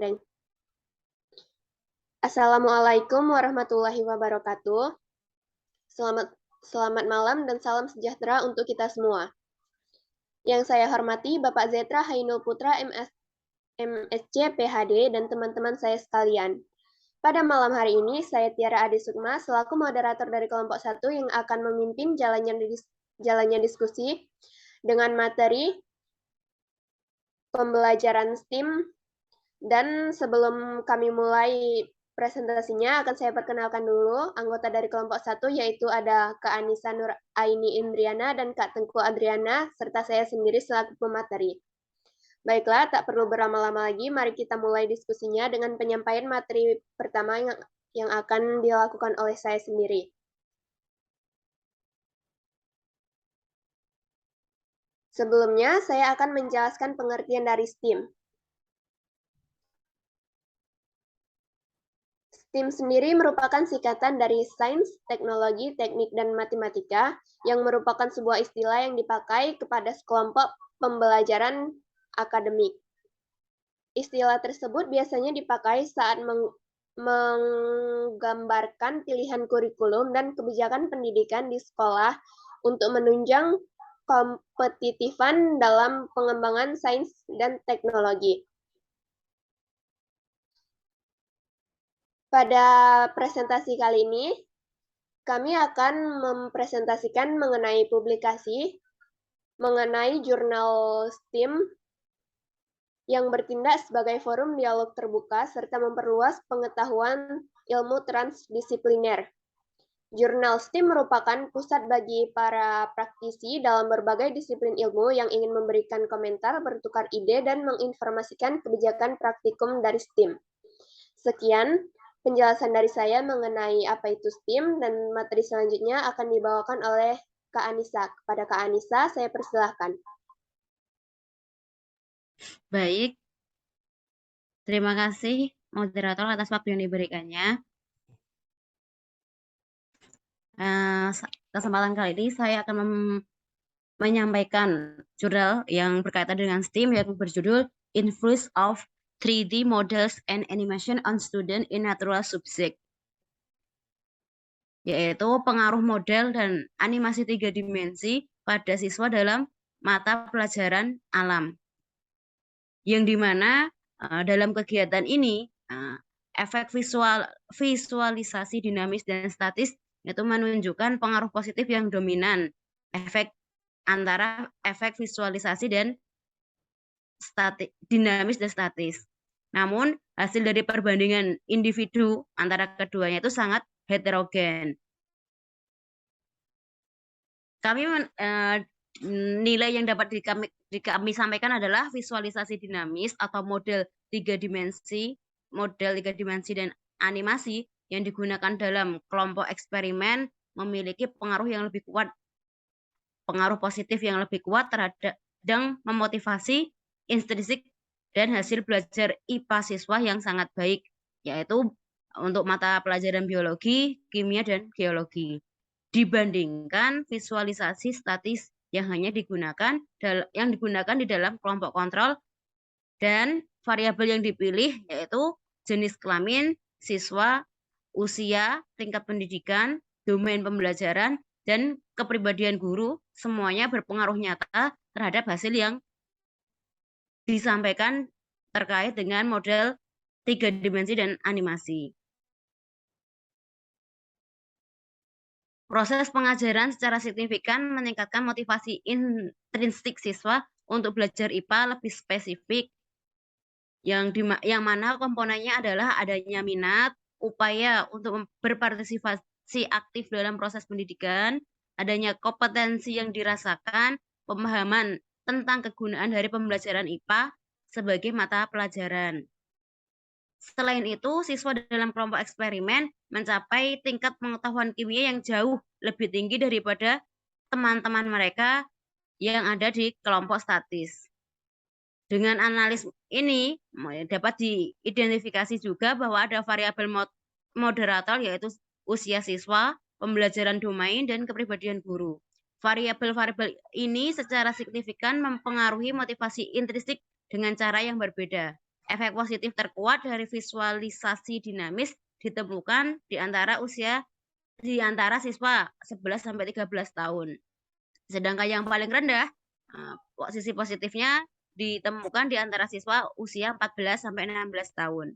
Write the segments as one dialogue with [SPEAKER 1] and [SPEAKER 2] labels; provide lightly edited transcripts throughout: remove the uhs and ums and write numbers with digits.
[SPEAKER 1] Deng. Assalamualaikum warahmatullahi wabarakatuh. Selamat malam dan salam sejahtera untuk kita semua. Yang saya hormati Bapak Zetra Hainul Putra MSc PhD dan teman-teman saya sekalian. Pada malam hari ini, saya Tiara Ade Sukma selaku moderator dari kelompok 1 yang akan memimpin jalannya diskusi dengan materi pembelajaran STEAM. Dan sebelum kami mulai presentasinya, akan saya perkenalkan dulu anggota dari kelompok 1, yaitu ada Kak Anissa Nur Aini Indriana dan Kak Tengku Adriana, serta saya sendiri selaku pemateri. Baiklah, tak perlu berlama-lama lagi, mari kita mulai diskusinya dengan penyampaian materi pertama yang akan dilakukan oleh saya sendiri. Sebelumnya, saya akan menjelaskan pengertian dari STEAM. STEAM sendiri merupakan singkatan dari Sains, Teknologi, Teknik, dan Matematika yang merupakan sebuah istilah yang dipakai kepada sekelompok pembelajaran akademik. Istilah tersebut biasanya dipakai saat menggambarkan pilihan kurikulum dan kebijakan pendidikan di sekolah untuk menunjang kompetitifan dalam pengembangan sains dan teknologi. Pada presentasi kali ini, kami akan mempresentasikan mengenai publikasi, mengenai jurnal STEAM yang bertindak sebagai forum dialog terbuka serta memperluas pengetahuan ilmu transdisipliner. Jurnal STEAM merupakan pusat bagi para praktisi dalam berbagai disiplin ilmu yang ingin memberikan komentar, bertukar ide, dan menginformasikan kebijakan praktikum dari STEAM. Sekian penjelasan dari saya mengenai apa itu STEAM, dan materi selanjutnya akan dibawakan oleh Kak Anissa. Kepada Kak Anissa, saya persilahkan.
[SPEAKER 2] Baik, terima kasih moderator atas waktu yang diberikannya. Kesempatan kali ini saya akan menyampaikan jurnal yang berkaitan dengan STEAM yang berjudul Influence of 3D Models and Animation on Student in Natural Subject, yaitu pengaruh model dan animasi 3 dimensi pada siswa dalam mata pelajaran alam. Yang dimana dalam kegiatan ini efek visualisasi dinamis dan statis itu menunjukkan pengaruh positif yang dominan antara efek visualisasi dan dinamis dan statis. Namun hasil dari perbandingan individu antara keduanya itu sangat heterogen. Nilai yang dapat kami sampaikan adalah visualisasi dinamis atau model 3 dimensi dan animasi yang digunakan dalam kelompok eksperimen memiliki pengaruh positif yang lebih kuat terhadap dan memotivasi intrinsik dan hasil belajar IPA siswa yang sangat baik, yaitu untuk mata pelajaran biologi, kimia, dan geologi, dibandingkan visualisasi statis yang hanya digunakan di dalam kelompok kontrol, dan variabel yang dipilih yaitu jenis kelamin siswa, usia, tingkat pendidikan, domain pembelajaran, dan kepribadian guru, semuanya berpengaruh nyata terhadap hasil yang disampaikan terkait dengan model 3 dimensi dan animasi. Proses pengajaran secara signifikan meningkatkan motivasi intrinsik siswa untuk belajar IPA lebih spesifik, yang mana komponennya adalah adanya minat, upaya untuk berpartisipasi aktif dalam proses pendidikan, adanya kompetensi yang dirasakan, pemahaman tentang kegunaan dari pembelajaran IPA sebagai mata pelajaran. Selain itu, siswa dalam kelompok eksperimen mencapai tingkat pengetahuan kimia yang jauh lebih tinggi daripada teman-teman mereka yang ada di kelompok statis. Dengan analis ini dapat diidentifikasi juga bahwa ada variabel moderator, yaitu usia siswa, pembelajaran domain, dan kepribadian guru. Variabel-variabel ini secara signifikan mempengaruhi motivasi intrinsik dengan cara yang berbeda. Efek positif terkuat dari visualisasi dinamis ditemukan di antara siswa 11 sampai 13 tahun. Sedangkan yang paling rendah, sisi positifnya ditemukan di antara siswa usia 14 sampai 16 tahun.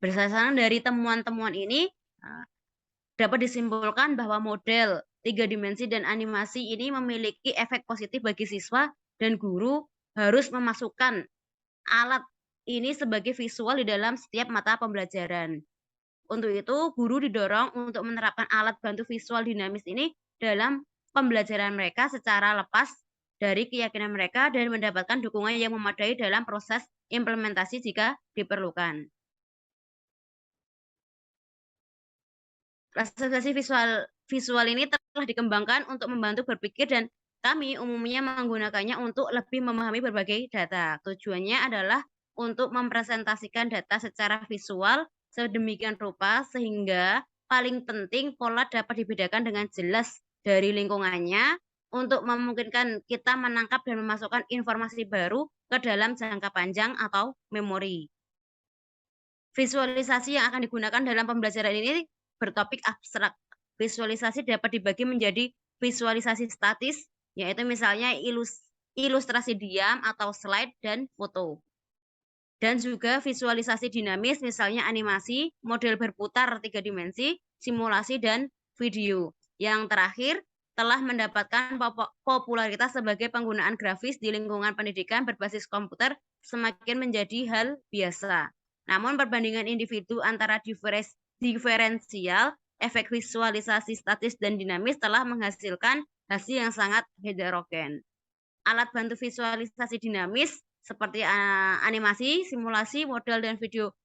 [SPEAKER 2] Berdasarkan dari temuan-temuan ini, dapat disimpulkan bahwa model 3 dimensi dan animasi ini memiliki efek positif bagi siswa dan guru harus memasukkan alat ini sebagai visual di dalam setiap mata pembelajaran. Untuk itu, guru didorong untuk menerapkan alat bantu visual dinamis ini dalam pembelajaran mereka secara lepas dari keyakinan mereka dan mendapatkan dukungan yang memadai dalam proses implementasi jika diperlukan. Representasi visual ini telah dikembangkan untuk membantu berpikir dan kami umumnya menggunakannya untuk lebih memahami berbagai data. Tujuannya adalah untuk mempresentasikan data secara visual sedemikian rupa sehingga paling penting pola dapat dibedakan dengan jelas dari lingkungannya untuk memungkinkan kita menangkap dan memasukkan informasi baru ke dalam jangka panjang atau memori. Visualisasi yang akan digunakan dalam pembelajaran ini bertopik abstrak. Visualisasi dapat dibagi menjadi visualisasi statis, yaitu misalnya ilustrasi diam atau slide dan foto. Dan juga visualisasi dinamis, misalnya animasi, model berputar 3 dimensi, simulasi, dan video. Yang terakhir, telah mendapatkan popularitas sebagai penggunaan grafis di lingkungan pendidikan berbasis komputer semakin menjadi hal biasa. Namun perbandingan individu antara diferensial, efek visualisasi statis dan dinamis telah menghasilkan hasil yang sangat heterogen. Alat bantu visualisasi dinamis seperti animasi, simulasi, model, dan video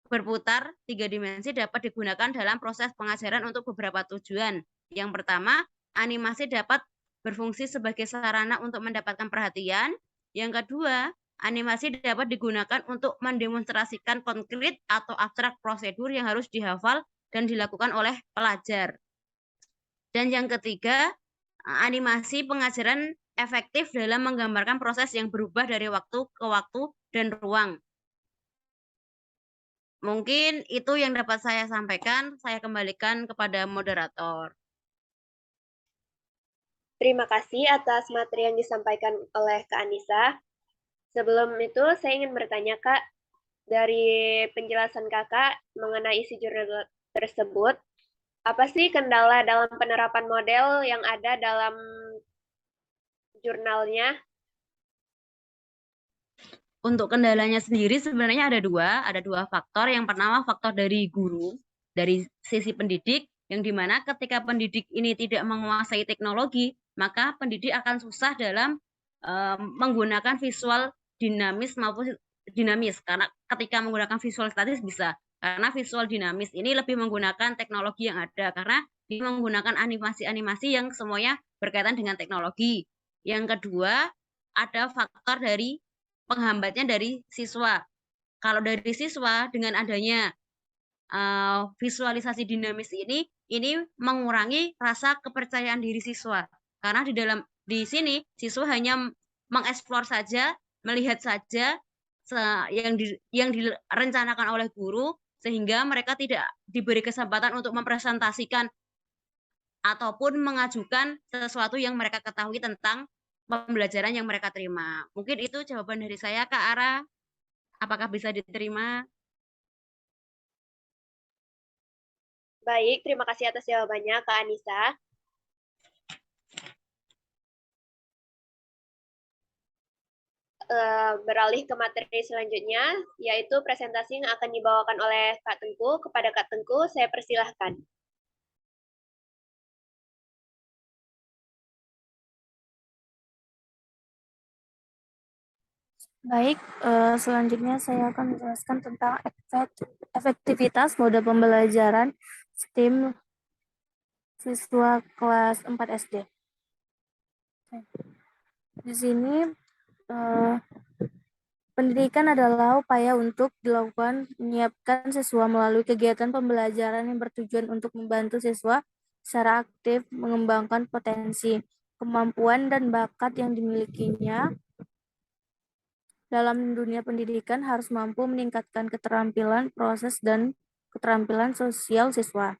[SPEAKER 2] berputar 3 dimensi dapat digunakan dalam proses pengajaran untuk beberapa tujuan. Yang pertama, animasi dapat berfungsi sebagai sarana untuk mendapatkan perhatian. Yang kedua, animasi dapat digunakan untuk mendemonstrasikan konkret atau abstrak prosedur yang harus dihafal dan dilakukan oleh pelajar. Dan yang ketiga, animasi pengajaran efektif dalam menggambarkan proses yang berubah dari waktu ke waktu dan ruang. Mungkin itu yang dapat saya sampaikan. Saya kembalikan kepada moderator.
[SPEAKER 1] Terima kasih atas materi yang disampaikan oleh Kak Anissa. Sebelum itu, saya ingin bertanya, Kak, dari penjelasan Kakak mengenai isi jurnal tersebut, apa sih kendala dalam penerapan model yang ada dalam jurnalnya?
[SPEAKER 2] Untuk kendalanya sendiri sebenarnya ada dua faktor. Yang pertama faktor dari guru, dari sisi pendidik, yang dimana ketika pendidik ini tidak menguasai teknologi, maka pendidik akan susah dalam menggunakan visual dinamis maupun dinamis. Karena ketika menggunakan visual statis bisa, karena visual dinamis ini lebih menggunakan teknologi yang ada, karena dia menggunakan animasi-animasi yang semuanya berkaitan dengan teknologi. Yang kedua, ada faktor dari penghambatnya dari siswa. Kalau dari siswa dengan adanya visualisasi dinamis ini mengurangi rasa kepercayaan diri siswa. Karena di sini siswa hanya mengeksplor saja, melihat saja yang direncanakan oleh guru sehingga mereka tidak diberi kesempatan untuk mempresentasikan ataupun mengajukan sesuatu yang mereka ketahui tentang pembelajaran yang mereka terima. Mungkin itu jawaban dari saya, Kak Ara. Apakah bisa diterima?
[SPEAKER 1] Baik, terima kasih atas jawabannya, Kak Anissa. Beralih ke materi selanjutnya, yaitu presentasi yang akan dibawakan oleh Kak Tengku. Kepada Kak Tengku, saya persilahkan.
[SPEAKER 3] Baik, selanjutnya saya akan menjelaskan tentang efektivitas model pembelajaran STEAM siswa kelas 4 SD. Di sini pendidikan adalah upaya untuk dilakukan menyiapkan siswa melalui kegiatan pembelajaran yang bertujuan untuk membantu siswa secara aktif mengembangkan potensi, kemampuan, dan bakat yang dimilikinya dalam dunia pendidikan harus mampu meningkatkan keterampilan proses dan keterampilan sosial siswa.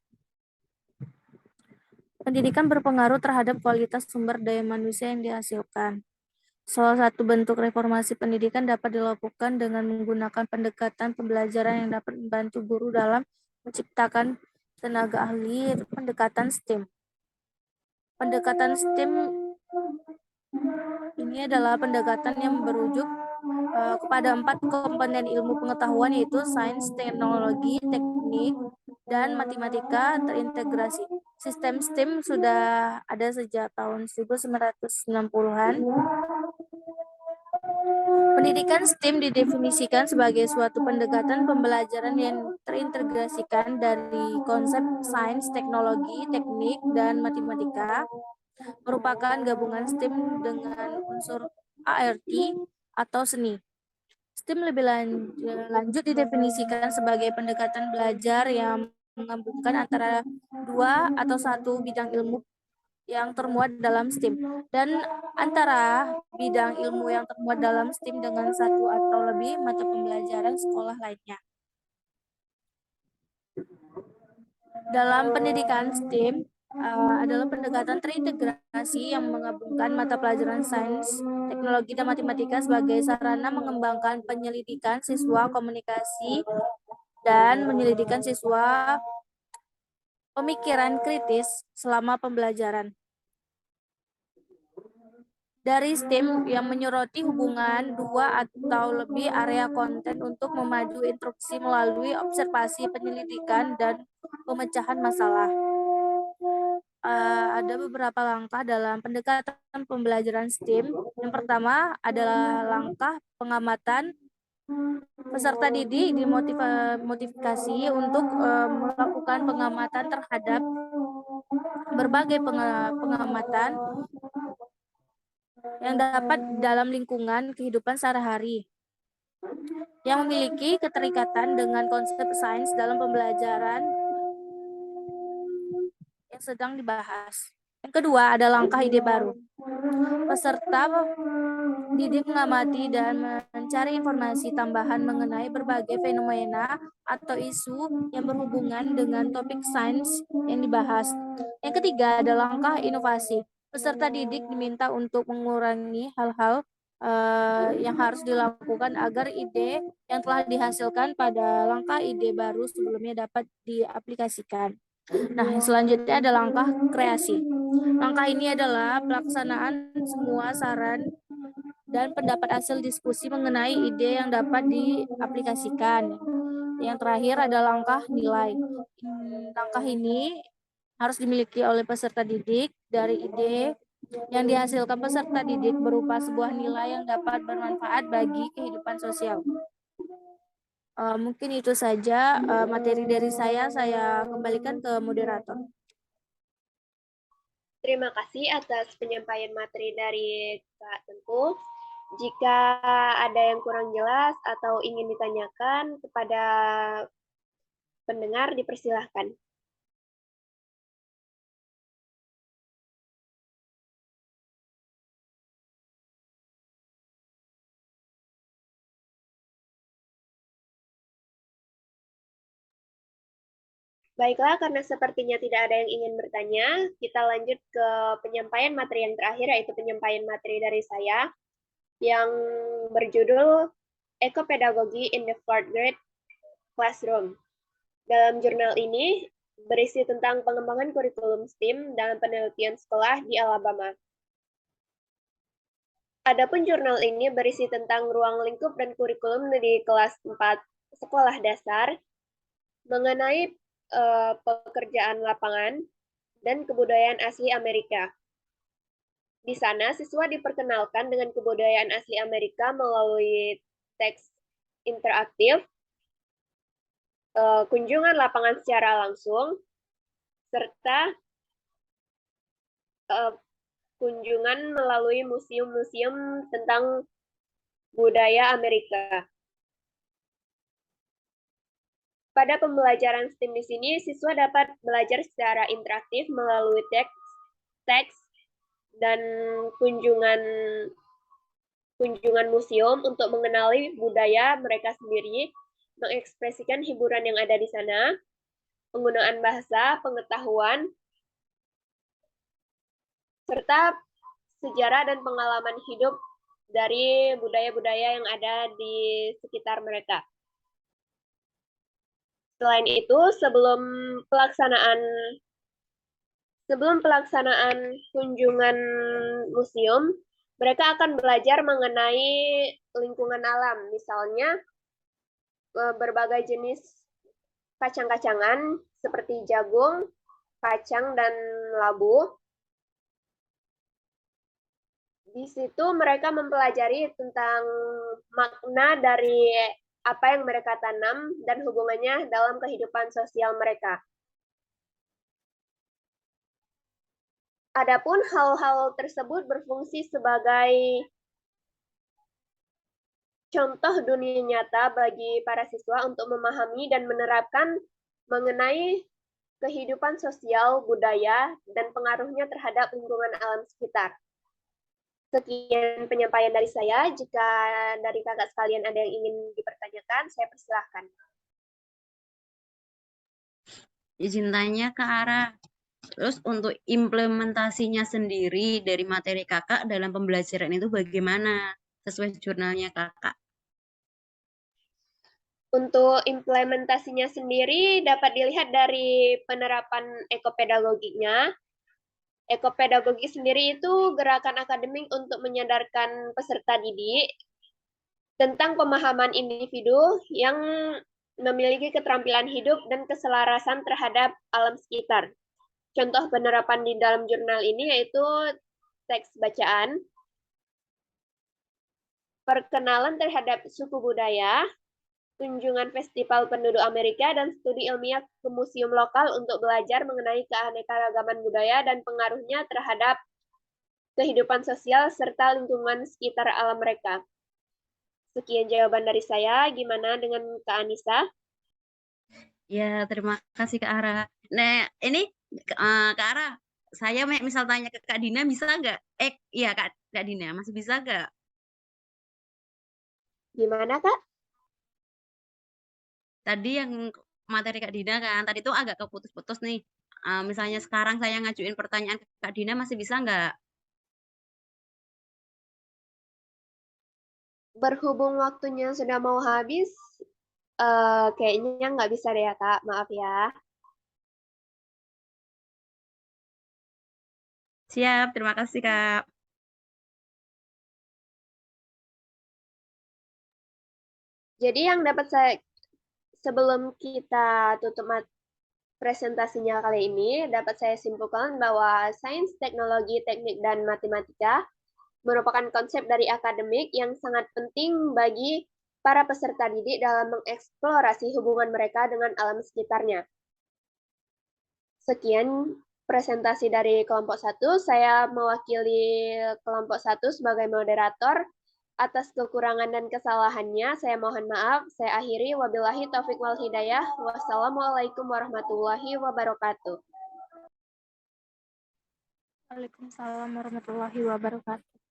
[SPEAKER 3] Pendidikan berpengaruh terhadap kualitas sumber daya manusia yang dihasilkan. Salah satu bentuk reformasi pendidikan dapat dilakukan dengan menggunakan pendekatan pembelajaran yang dapat membantu guru dalam menciptakan tenaga ahli, pendekatan STEM. Pendekatan STEM ini adalah pendekatan yang berujuk kepada 4 komponen ilmu pengetahuan, yaitu sains, teknologi, teknik, dan matematika terintegrasi. Sistem STEM sudah ada sejak tahun 1960-an. Pendidikan STEM didefinisikan sebagai suatu pendekatan pembelajaran yang terintegrasikan dari konsep sains, teknologi, teknik, dan matematika, merupakan gabungan STEM dengan unsur ART atau seni. STEM lebih lanjut didefinisikan sebagai pendekatan belajar yang menggabungkan antara 2 atau 1 bidang ilmu yang termuat dalam STEM dan antara bidang ilmu yang termuat dalam STEM dengan 1 atau lebih mata pembelajaran sekolah lainnya. Dalam pendidikan STEM adalah pendekatan terintegrasi yang menggabungkan mata pelajaran sains, teknologi, dan matematika sebagai sarana mengembangkan penyelidikan siswa komunikasi dan menyelidikan siswa pemikiran kritis selama pembelajaran. Dari STEM yang menyoroti hubungan 2 atau lebih area konten untuk memadu instruksi melalui observasi, penyelidikan, dan pemecahan masalah. Ada beberapa langkah dalam pendekatan pembelajaran STEM. Yang pertama adalah langkah pengamatan. Peserta didik dimotivasi untuk melakukan pengamatan terhadap berbagai pengamatan yang dapat dalam lingkungan kehidupan sehari-hari yang memiliki keterikatan dengan konsep sains dalam pembelajaran yang sedang dibahas. Yang kedua ada langkah ide baru. Peserta didik mengamati dan mencari informasi tambahan mengenai berbagai fenomena atau isu yang berhubungan dengan topik sains yang dibahas. Yang ketiga ada langkah inovasi. Peserta didik diminta untuk mengurangi hal-hal yang harus dilakukan agar ide yang telah dihasilkan pada langkah ide baru sebelumnya dapat diaplikasikan. Nah, selanjutnya ada langkah kreasi. Langkah ini adalah pelaksanaan semua saran dan pendapat hasil diskusi mengenai ide yang dapat diaplikasikan. Yang terakhir ada langkah nilai. Langkah ini harus dimiliki oleh peserta didik dari ide yang dihasilkan peserta didik berupa sebuah nilai yang dapat bermanfaat bagi kehidupan sosial. Mungkin itu saja materi dari saya kembalikan ke moderator.
[SPEAKER 1] Terima kasih atas penyampaian materi dari Kak Tengku. Jika ada yang kurang jelas atau ingin ditanyakan kepada pendengar, dipersilahkan. Baiklah, karena sepertinya tidak ada yang ingin bertanya, kita lanjut ke penyampaian materi yang terakhir, yaitu penyampaian materi dari saya, yang berjudul Ekopedagogi in the Fourth Grade Classroom. Dalam jurnal ini, berisi tentang pengembangan kurikulum STEM dalam penelitian sekolah di Alabama. Adapun jurnal ini berisi tentang ruang lingkup dan kurikulum di kelas 4 sekolah dasar, mengenai pekerjaan lapangan, dan kebudayaan asli Amerika. Di sana, siswa diperkenalkan dengan kebudayaan asli Amerika melalui teks interaktif, kunjungan lapangan secara langsung, serta kunjungan melalui museum-museum tentang budaya Amerika. Pada pembelajaran STEM di sini, siswa dapat belajar secara interaktif melalui teks dan kunjungan kunjungan museum untuk mengenali budaya mereka sendiri, mengekspresikan hiburan yang ada di sana, penggunaan bahasa, pengetahuan, serta sejarah dan pengalaman hidup dari budaya-budaya yang ada di sekitar mereka. Selain itu, sebelum pelaksanaan kunjungan museum, mereka akan belajar mengenai lingkungan alam, misalnya berbagai jenis kacang-kacangan seperti jagung, kacang, dan labu. Di situ mereka mempelajari tentang makna dari apa yang mereka tanam dan hubungannya dalam kehidupan sosial mereka. Adapun hal-hal tersebut berfungsi sebagai contoh dunia nyata bagi para siswa untuk memahami dan menerapkan mengenai kehidupan sosial, budaya, dan pengaruhnya terhadap lingkungan alam sekitar. Sekian penyampaian dari saya. Jika dari kakak sekalian ada yang ingin dipertanyakan, saya persilahkan.
[SPEAKER 2] Izin tanya ke arah. Terus untuk implementasinya sendiri dari materi kakak dalam pembelajaran itu bagaimana? Sesuai jurnalnya kakak.
[SPEAKER 1] Untuk implementasinya sendiri dapat dilihat dari penerapan ekopedagogiknya. Ekopedagogi sendiri itu gerakan akademik untuk menyadarkan peserta didik tentang pemahaman individu yang memiliki keterampilan hidup dan keselarasan terhadap alam sekitar. Contoh penerapan di dalam jurnal ini yaitu teks bacaan, perkenalan terhadap suku budaya, kunjungan festival penduduk Amerika, dan studi ilmiah ke museum lokal untuk belajar mengenai keanekaragaman budaya dan pengaruhnya terhadap kehidupan sosial serta lingkungan sekitar alam mereka. Sekian jawaban dari saya. Gimana dengan Kak Anissa?
[SPEAKER 2] Ya, terima kasih Kak Ara. Nah, ini Kak Ara, saya misal tanya ke Kak Dina bisa nggak? Iya Kak Dina, masih bisa nggak?
[SPEAKER 1] Gimana, Kak?
[SPEAKER 2] Tadi yang materi Kak Dina kan, tadi itu agak keputus-putus nih. Misalnya sekarang saya ngajuin pertanyaan ke Kak Dina, masih bisa nggak?
[SPEAKER 1] Berhubung waktunya sudah mau habis, kayaknya nggak bisa deh ya, Kak. Maaf ya.
[SPEAKER 2] Siap, terima kasih Kak.
[SPEAKER 1] Jadi yang dapat saya, sebelum kita tutup presentasinya kali ini, dapat saya simpulkan bahwa sains, teknologi, teknik, dan matematika merupakan konsep dari akademik yang sangat penting bagi para peserta didik dalam mengeksplorasi hubungan mereka dengan alam sekitarnya. Sekian presentasi dari kelompok 1. Saya mewakili kelompok 1 sebagai moderator. Atas kekurangan dan kesalahannya, saya mohon maaf. Saya akhiri. Wabillahi taufiq wal hidayah. Wassalamualaikum warahmatullahi wabarakatuh.
[SPEAKER 3] Waalaikumsalam warahmatullahi wabarakatuh.